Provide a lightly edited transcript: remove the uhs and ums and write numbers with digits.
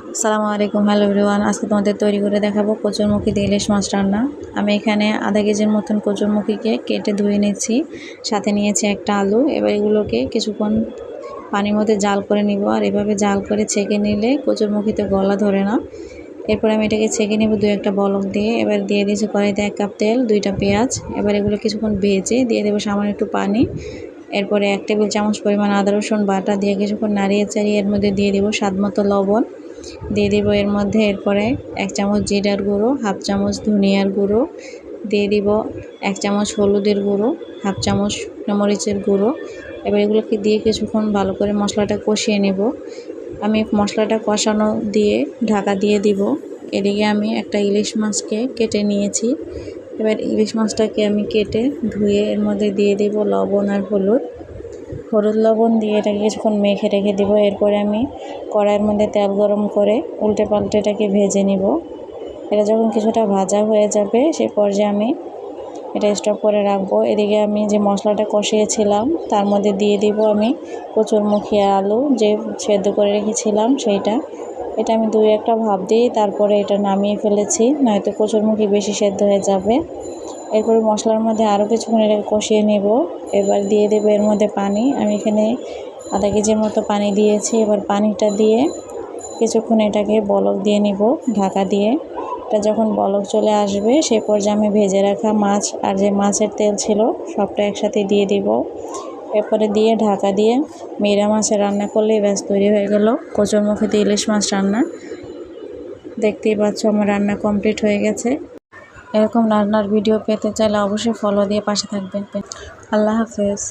আসসালামু আলাইকুম, hello everyone. আজকে তোমাদের তৈরি করে দেখাবো কচুরমুখী দিয়ে ইলিশ মাছ রান্না। আমি এখানে আধা কেজির মতন কচুরমুখীকে কেটে ধুয়ে নিচ্ছি, সাথে নিয়েছি একটা আলু। এবার এগুলোকে কিছুক্ষণ পানির মধ্যে জাল করে নিব, আর এভাবে জাল করে ছেঁকে নিলে কচুরমুখীতে গলা ধরে না। এরপর আমি এটাকে ছেঁকে নেব দু একটা বলক দিয়ে। এবার দিয়ে দিয়েছি কড়াইতে 1 কাপ তেল, 2টা পেঁয়াজ। এবার এগুলো কিছুক্ষণ ভেজে দিয়ে দেবো সামান্য একটু পানি। এরপরে 1 টেবিল চামচ পরিমাণ আদা রসুন বাটা দিয়ে কিছুক্ষণ নাড়িয়ে চাড়িয়ে এর মধ্যে দিয়ে দেবো স্বাদ মতো লবণ। দিয়ে দিব এর মধ্যে এরপরে 1 চামচ জিরার গুঁড়ো, 1/2 চামচ ধনিয়ার গুঁড়ো, দিয়ে দিব 1 চামচ হলুদের গুঁড়ো, 1/2 চামচ শুকনো মরিচের গুঁড়ো। এবার এগুলোকে দিয়ে কিছুক্ষণ ভালো করে মশলাটা কষিয়ে নেব। আমি মশলাটা কষানো দিয়ে ঢাকা দিয়ে দিব। এদিকে আমি একটা ইলিশ মাছকে কেটে নিয়েছি। এবার ইলিশ মাছটাকে আমি কেটে ধুয়ে এর মধ্যে দিয়ে দেব লবণ আর হলুদ লবণ দিয়ে এটাকে কিছুক্ষণ মেখে রেখে দেবো। এরপরে আমি কড়াইয়ের মধ্যে তেল গরম করে উল্টে পাল্টে এটাকে ভেজে নিব। এটা যখন কিছুটা ভাজা হয়ে যাবে সে পর্যায়ে আমি এটা স্টপ করে রাখবো। এদিকে আমি যে মশলাটা কষিয়েছিলাম তার মধ্যে দিয়ে দিব আমি কচুরমুখী আলু যে সেদ্ধ করে রেখেছিলাম এটা আমি 2-1টা ভাপ দিই, তারপরে এটা নামিয়ে ফেলেছি, নয়তো কচুরমুখী বেশি সেদ্ধ হয়ে যাবে। এরপরে মশলার মধ্যে আরও কিছুক্ষণ এটাকে কষিয়ে নেব। এবার দিয়ে দেবো এর মধ্যে পানি। আমি এখানে আধা কেজির মতো পানি দিয়েছি। এবার পানিটা দিয়ে কিছুক্ষণ এটাকে বলক দিয়ে নিব ঢাকা দিয়ে। এটা যখন বলক চলে আসবে সে পর্যায়ে আমি ভেজে রাখা মাছ আর যে মাছের তেল ছিল সবটা একসাথে দিয়ে দিব। এরপরে দিয়ে ঢাকা দিয়ে মিরা মাছে রান্না করলেই ব্যাস তৈরি হয়ে গেল কচুরমুখীতে ইলিশ মাছ রান্না। দেখতেই পাচ্ছ আমার রান্না কমপ্লিট হয়ে গেছে। এরকম রান্নার ভিডিও পেতে চাইলে অবশ্যই ফলো দিয়ে পাশে থাকবেন। আল্লাহ হাফেজ।